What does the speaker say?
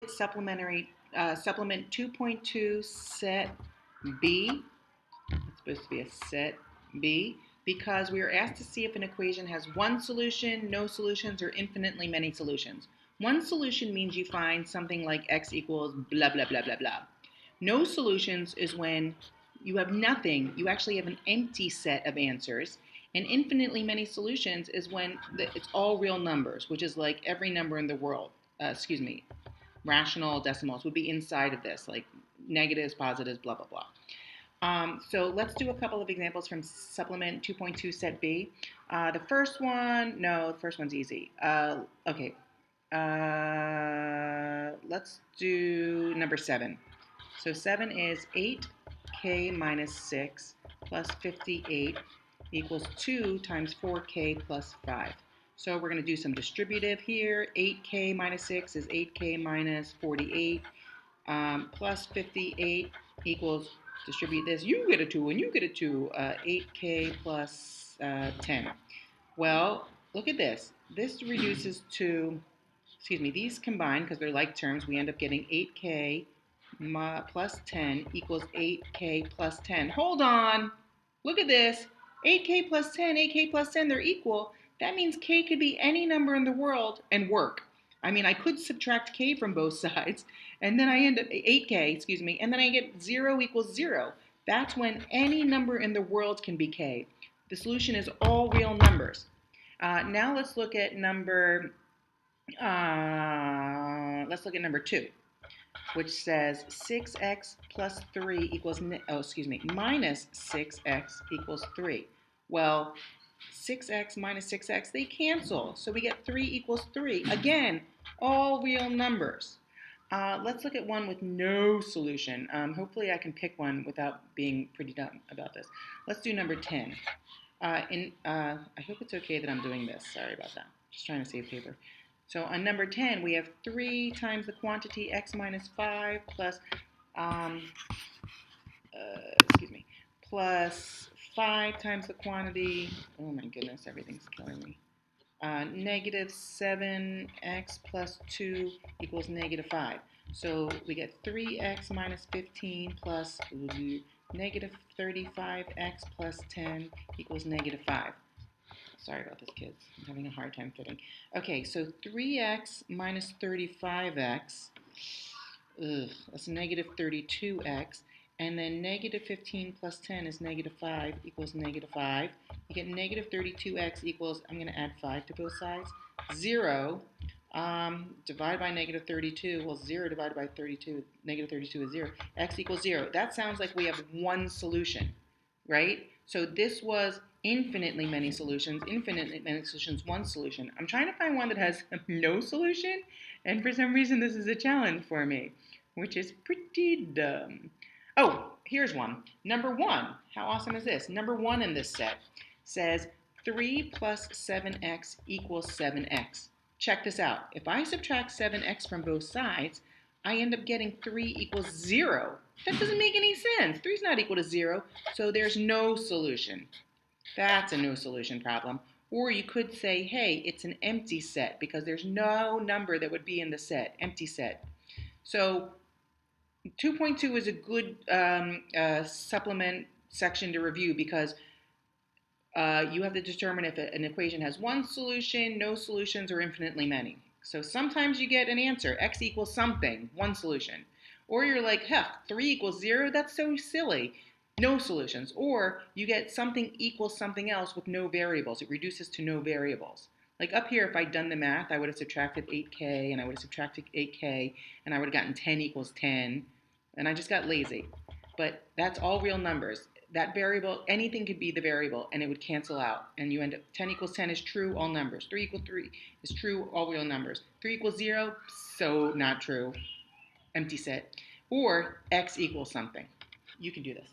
Supplement 2.2 set B. It's supposed to be a set B because we are asked to see if an equation has one solution, no solutions, or infinitely many solutions. One solution means you find something like x equals blah, blah, blah, blah, blah. No solutions is when you have nothing, you actually have an empty set of answers. And infinitely many solutions is when it's all real numbers, which is like every number in the world. Rational decimals would be inside of this, like negatives, positives, blah, blah, blah. So let's do a couple of examples from supplement 2.2 set B. The first one's easy. Okay, let's do number 7. So 7 is 8k minus 6 plus 58 equals 2 times 4k plus 5. So we're going to do some distributive here. 8k minus 6 is 8k minus 48 plus 58 equals, distribute this, you get a 2 and you get a 2, 8k plus 10. Well, look at this. This reduces to, these combine because they're like terms. We end up getting 8k plus 10 equals 8k plus 10. Hold on. Look at this. 8k plus 10, 8k plus 10, they're equal. That means k could be any number in the world and work. I mean, I could subtract k from both sides, and then I end up 8k, and then I get 0 equals 0. That's when any number in the world can be k. The solution is all real numbers. Now let's look at number 2, which says 6x plus 3 equals, minus 6x equals 3. Well, 6x minus 6x, they cancel. So we get 3 equals 3. Again, all real numbers. Let's look at one with no solution. Hopefully I can pick one without being pretty dumb about this. Let's do number 10. I hope it's okay that I'm doing this. Sorry about that. Just trying to save paper. So on number 10, we have 3 times the quantity x minus 5 plus, plus 5 times the quantity, oh my goodness, everything's killing me, negative 7x plus 2 equals negative 5. So we get 3x minus 15 plus negative 35x plus 10 equals negative 5. Sorry about this, kids. I'm having a hard time fitting. Okay, so 3x minus 35x, that's negative 32x. And then negative 15 plus 10 is negative 5 equals negative 5. You get negative 32x equals, I'm going to add 5 to both sides, 0. Divided by negative 32, well, 0 divided by 32, negative 32 is 0. X equals 0. That sounds like we have one solution, right? So this was infinitely many solutions, one solution. I'm trying to find one that has no solution, and for some reason this is a challenge for me, which is pretty dumb. Oh, here's one. Number 1. How awesome is this? Number 1 in this set says 3 plus 7x equals 7x. Check this out. If I subtract 7x from both sides, I end up getting 3 equals 0. That doesn't make any sense. 3 is not equal to 0, so there's no solution. That's a no solution problem. Or you could say, hey, it's an empty set because there's no number that would be in the set, empty set. So 2.2 is a good supplement section to review because you have to determine if an equation has one solution, no solutions, or infinitely many. So sometimes you get an answer, x equals something, one solution. Or you're like, 3 equals 0, that's so silly, no solutions. Or you get something equals something else with no variables. It reduces to no variables. Like up here, if I'd done the math, I would have subtracted 8k, and I would have subtracted 8k, and I would have gotten 10 equals 10, and I just got lazy. But that's all real numbers. That variable, anything could be the variable, and it would cancel out. And you end up, 10 equals 10 is true, all numbers. 3 equals 3 is true, all real numbers. 3 equals 0, so not true, empty set. Or x equals something. You can do this.